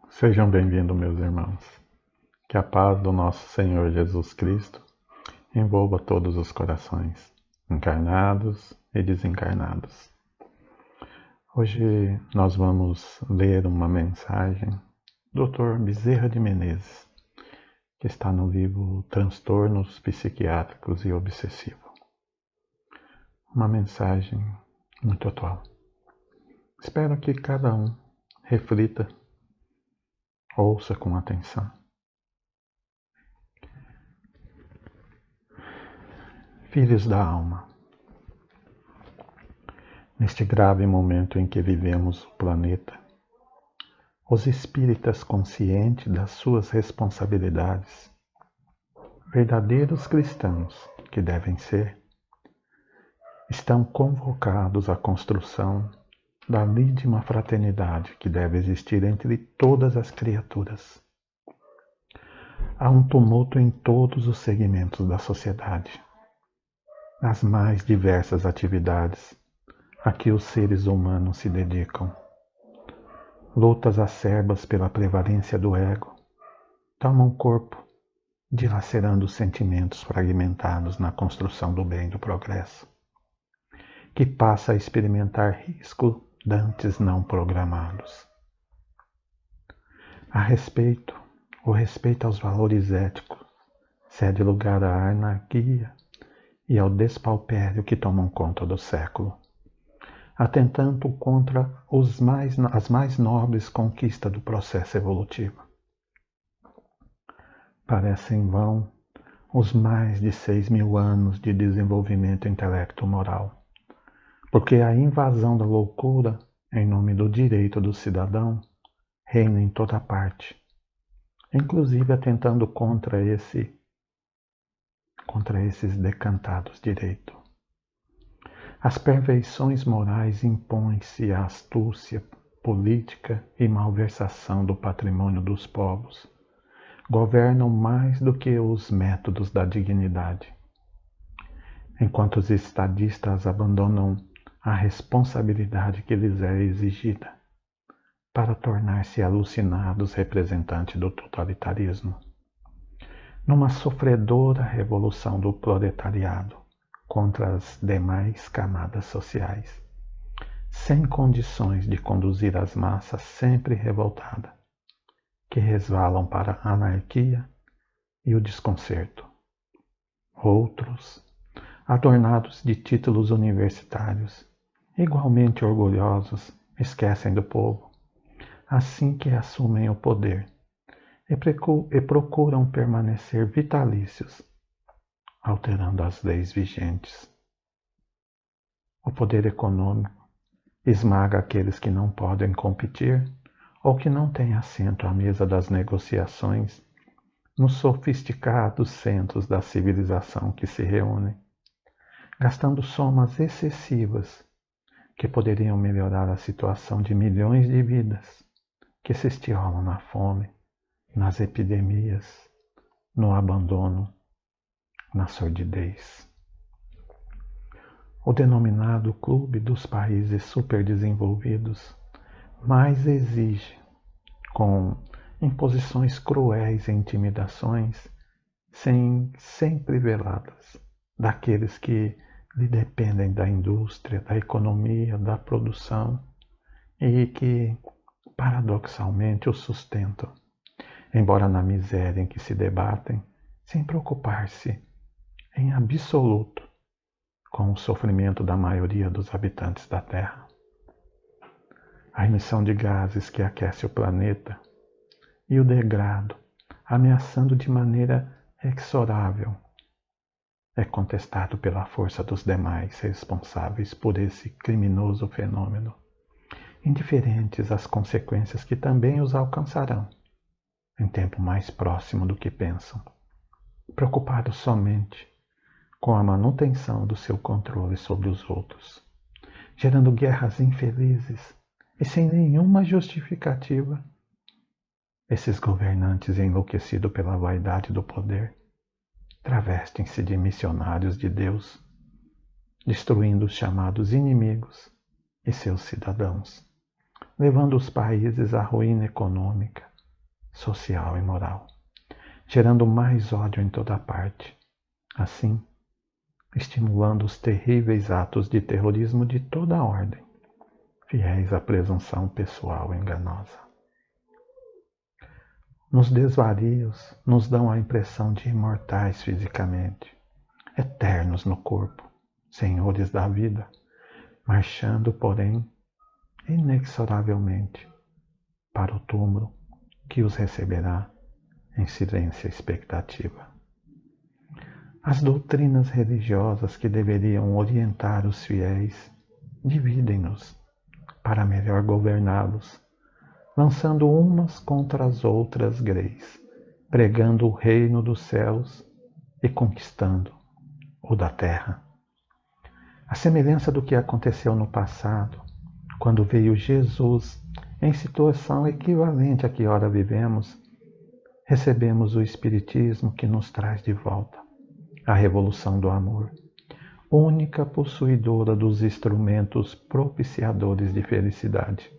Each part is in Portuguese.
Sejam bem-vindos, meus irmãos. Que a paz do nosso Senhor Jesus Cristo envolva todos os corações, encarnados e desencarnados. Hoje nós vamos ler uma mensagem do Dr. Bezerra de Menezes, que está no livro Transtornos Psiquiátricos e Obsessivo. Uma mensagem muito atual. Espero que cada um reflita, ouça com atenção. Filhos da alma. Neste grave momento em que vivemos o planeta, os espíritas conscientes das suas responsabilidades, verdadeiros cristãos que devem ser, estão convocados à construção da lídima fraternidade que deve existir entre todas as criaturas. Há um tumulto em todos os segmentos da sociedade, nas mais diversas atividades a que os seres humanos se dedicam. Lutas acerbas pela prevalência do ego tomam corpo, dilacerando os sentimentos fragmentados na construção do bem e do progresso, que passa a experimentar risco dantes não programados. O respeito aos valores éticos cede lugar à anarquia e ao despautério que tomam conta do século, atentando contra as mais nobres conquistas do processo evolutivo. Parecem vão os mais de 6.000 anos de desenvolvimento intelecto-moral, porque a invasão da loucura em nome do direito do cidadão reina em toda parte, inclusive atentando contra esses decantados direitos. As perfeições morais impõem-se à astúcia política e malversação do patrimônio dos povos. Governam mais do que os métodos da dignidade, enquanto os estadistas abandonam a responsabilidade que lhes é exigida para tornar-se alucinados representantes do totalitarismo. Numa sofredora revolução do proletariado contra as demais camadas sociais, sem condições de conduzir as massas sempre revoltadas, que resvalam para a anarquia e o desconcerto. Outros, adornados de títulos universitários, igualmente orgulhosos, esquecem do povo, assim que assumem o poder, e procuram permanecer vitalícios, alterando as leis vigentes. O poder econômico esmaga aqueles que não podem competir ou que não têm assento à mesa das negociações nos sofisticados centros da civilização que se reúnem, gastando somas excessivas que poderiam melhorar a situação de milhões de vidas que se estiolam na fome, nas epidemias, no abandono, na sordidez. O denominado Clube dos Países Superdesenvolvidos mais exige, com imposições cruéis e intimidações, sempre veladas, daqueles que lhe dependem da indústria, da economia, da produção e que, paradoxalmente, o sustentam, embora na miséria em que se debatem, sem preocupar-se, em absoluto, com o sofrimento da maioria dos habitantes da Terra. A emissão de gases que aquece o planeta e o degrado, ameaçando de maneira inexorável, é contestado pela força dos demais responsáveis por esse criminoso fenômeno, indiferentes às consequências que também os alcançarão, em tempo mais próximo do que pensam, preocupados somente com a manutenção do seu controle sobre os outros, gerando guerras infelizes e sem nenhuma justificativa. Esses governantes enlouquecidos pela vaidade do poder travestem-se de missionários de Deus, destruindo os chamados inimigos e seus cidadãos, levando os países à ruína econômica, social e moral, gerando mais ódio em toda parte. Assim, estimulando os terríveis atos de terrorismo de toda a ordem, fiéis à presunção pessoal enganosa. Nos desvarios, nos dão a impressão de imortais fisicamente, eternos no corpo, senhores da vida, marchando, porém, inexoravelmente para o túmulo que os receberá em silêncio e expectativa. As doutrinas religiosas que deveriam orientar os fiéis dividem-nos para melhor governá-los, lançando umas contra as outras greis, pregando o reino dos céus e conquistando o da terra. A semelhança do que aconteceu no passado, quando veio Jesus em situação equivalente à que ora vivemos, recebemos o Espiritismo que nos traz de volta a revolução do amor, única possuidora dos instrumentos propiciadores de felicidade.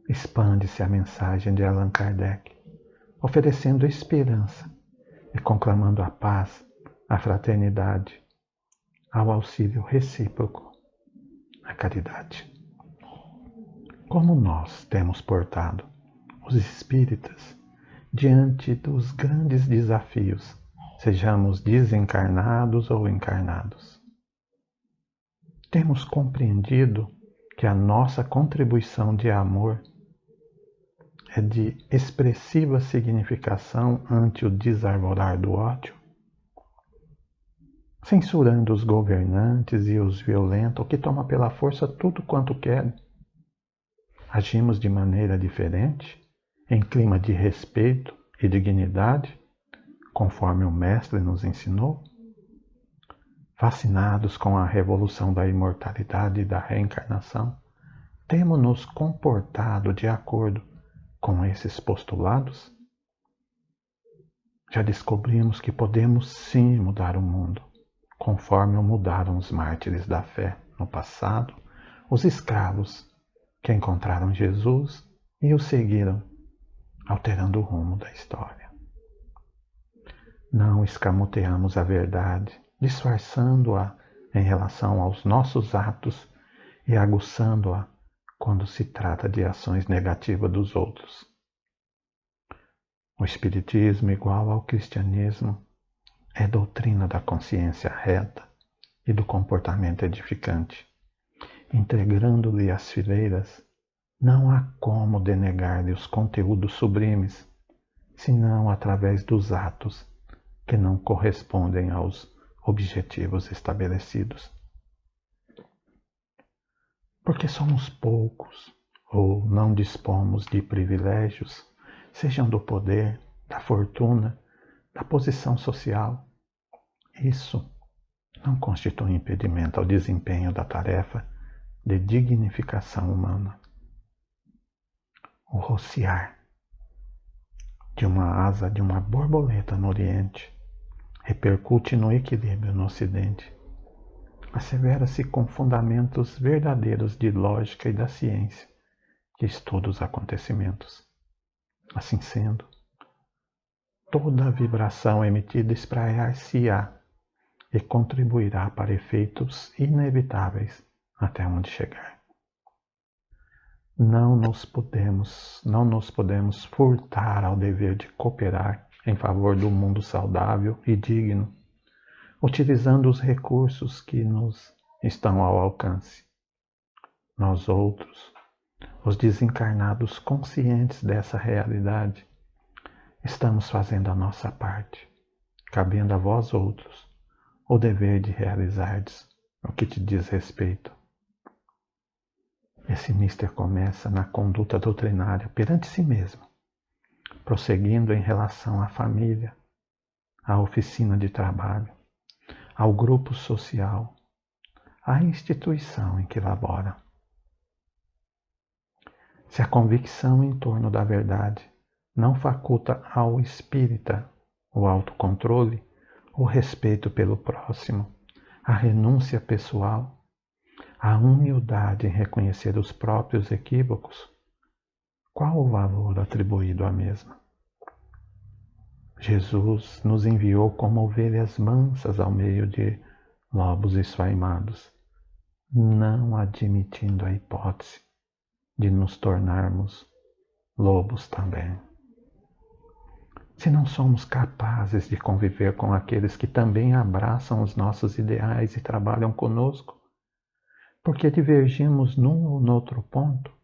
Expande-se a mensagem de Allan Kardec, oferecendo esperança e conclamando a paz, a fraternidade, ao auxílio recíproco, a caridade. Como nós temos portado os espíritas diante dos grandes desafios, sejamos desencarnados ou encarnados. Temos compreendido que a nossa contribuição de amor é de expressiva significação ante o desarvorar do ódio? Censurando os governantes e os violentos, que tomam pela força tudo quanto querem. Agimos de maneira diferente, em clima de respeito e dignidade, conforme o Mestre nos ensinou? Fascinados com a revolução da imortalidade e da reencarnação, temos-nos comportado de acordo com esses postulados? Já descobrimos que podemos sim mudar o mundo, conforme o mudaram os mártires da fé no passado, os escravos que encontraram Jesus e o seguiram, alterando o rumo da história. Não escamoteamos a verdade, disfarçando-a em relação aos nossos atos e aguçando-a quando se trata de ações negativas dos outros. O Espiritismo, igual ao cristianismo, é doutrina da consciência reta e do comportamento edificante. Integrando-lhe as fileiras, não há como denegar-lhe os conteúdos sublimes, senão através dos atos que não correspondem aos objetivos estabelecidos. Porque somos poucos ou não dispomos de privilégios, sejam do poder, da fortuna, da posição social, isso não constitui impedimento ao desempenho da tarefa de dignificação humana. O rociar de uma asa de uma borboleta no Oriente repercute no equilíbrio no Ocidente. Assevera-se com fundamentos verdadeiros de lógica e da ciência que estuda os acontecimentos. Assim sendo, toda a vibração emitida espraiar-se-á e contribuirá para efeitos inevitáveis até onde chegar. Não nos podemos furtar ao dever de cooperar em favor do mundo saudável e digno, utilizando os recursos que nos estão ao alcance. Nós outros, os desencarnados conscientes dessa realidade, estamos fazendo a nossa parte, cabendo a vós outros o dever de realizardes o que te diz respeito. Esse mister começa na conduta doutrinária perante si mesmo, prosseguindo em relação à família, à oficina de trabalho, ao grupo social, à instituição em que labora. Se a convicção em torno da verdade não faculta ao espírita o autocontrole, o respeito pelo próximo, a renúncia pessoal, a humildade em reconhecer os próprios equívocos, qual qual o valor atribuído à mesma? Jesus nos enviou como ovelhas mansas ao meio de lobos esfaimados, não admitindo a hipótese de nos tornarmos lobos também. Se não somos capazes de conviver com aqueles que também abraçam os nossos ideais e trabalham conosco, porque divergimos num ou noutro ponto,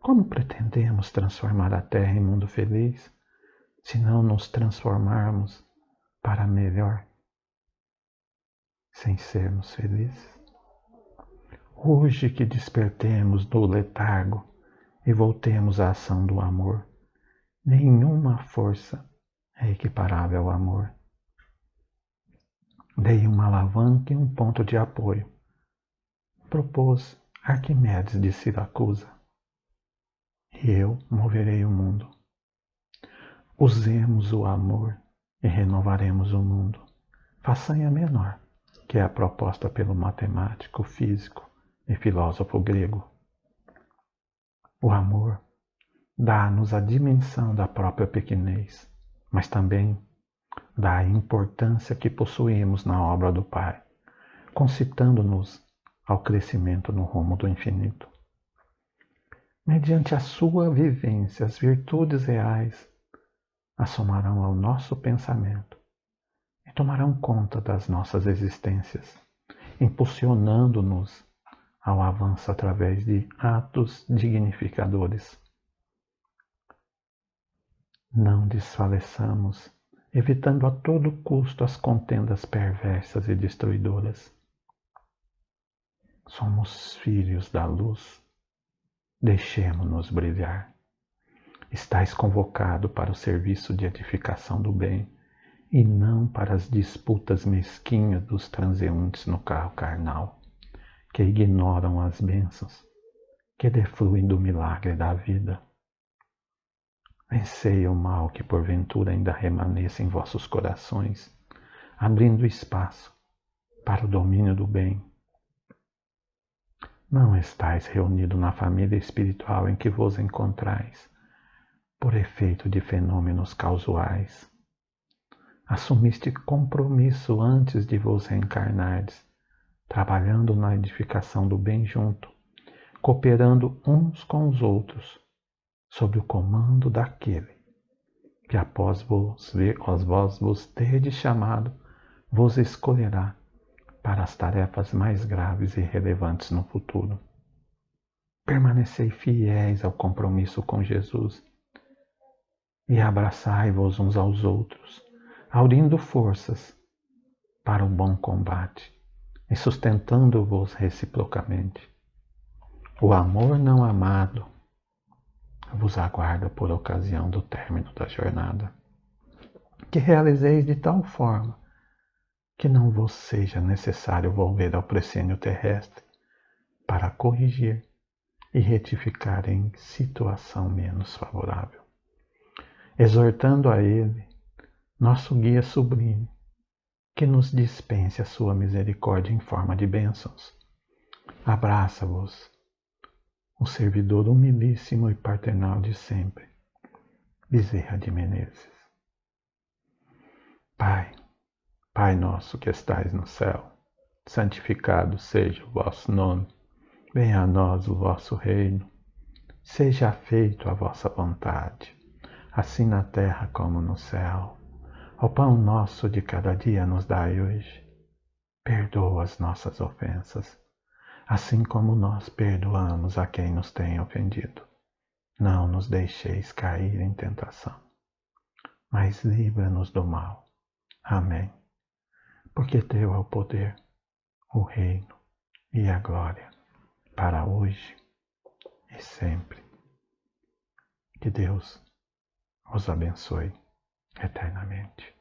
como pretendemos transformar a Terra em mundo feliz, se não nos transformarmos para melhor, sem sermos felizes? Hoje que despertemos do letargo e voltemos à ação do amor, nenhuma força é equiparável ao amor. Dei uma alavanca e um ponto de apoio, propôs Arquimedes de Siracusa, e eu moverei o mundo. Usemos o amor e renovaremos o mundo. Façanha menor, que é a proposta pelo matemático, físico e filósofo grego. O amor dá-nos a dimensão da própria pequenez, mas também dá a importância que possuímos na obra do Pai, concitando-nos ao crescimento no rumo do infinito. Mediante a sua vivência, as virtudes reais assomarão ao nosso pensamento e tomarão conta das nossas existências, impulsionando-nos ao avanço através de atos dignificadores. Não desfaleçamos, evitando a todo custo as contendas perversas e destruidoras. Somos filhos da luz. Deixemo-nos brilhar. Estais convocado para o serviço de edificação do bem e não para as disputas mesquinhas dos transeuntes no carro carnal, que ignoram as bênçãos, que defluem do milagre da vida. Vencei o mal que porventura ainda remanesce em vossos corações, abrindo espaço para o domínio do bem. Não estáis reunidos na família espiritual em que vos encontrais, por efeito de fenômenos causais. Assumiste compromisso antes de vos reencarnardes, trabalhando na edificação do bem junto, cooperando uns com os outros, sob o comando daquele que, após vos terdes chamado, vos escolherá para as tarefas mais graves e relevantes no futuro. Permanecei fiéis ao compromisso com Jesus e abraçai-vos uns aos outros, aurindo forças para o bom combate e sustentando-vos reciprocamente. O amor não amado vos aguarda por ocasião do término da jornada, que realizeis de tal forma que não vos seja necessário volver ao proscênio terrestre para corrigir e retificar em situação menos favorável. Exortando a Ele, nosso guia sublime, que nos dispense a sua misericórdia em forma de bênçãos. Abraça-vos, o servidor humilíssimo e paternal de sempre, Bezerra de Menezes. Pai nosso que estais no céu, santificado seja o vosso nome. Venha a nós o vosso reino. Seja feita a vossa vontade, assim na terra como no céu. O pão nosso de cada dia nos dai hoje. Perdoa as nossas ofensas, assim como nós perdoamos a quem nos tem ofendido. Não nos deixeis cair em tentação, mas livra-nos do mal. Amém. Porque teu é o poder, o reino e a glória, para hoje e sempre. Que Deus os abençoe eternamente.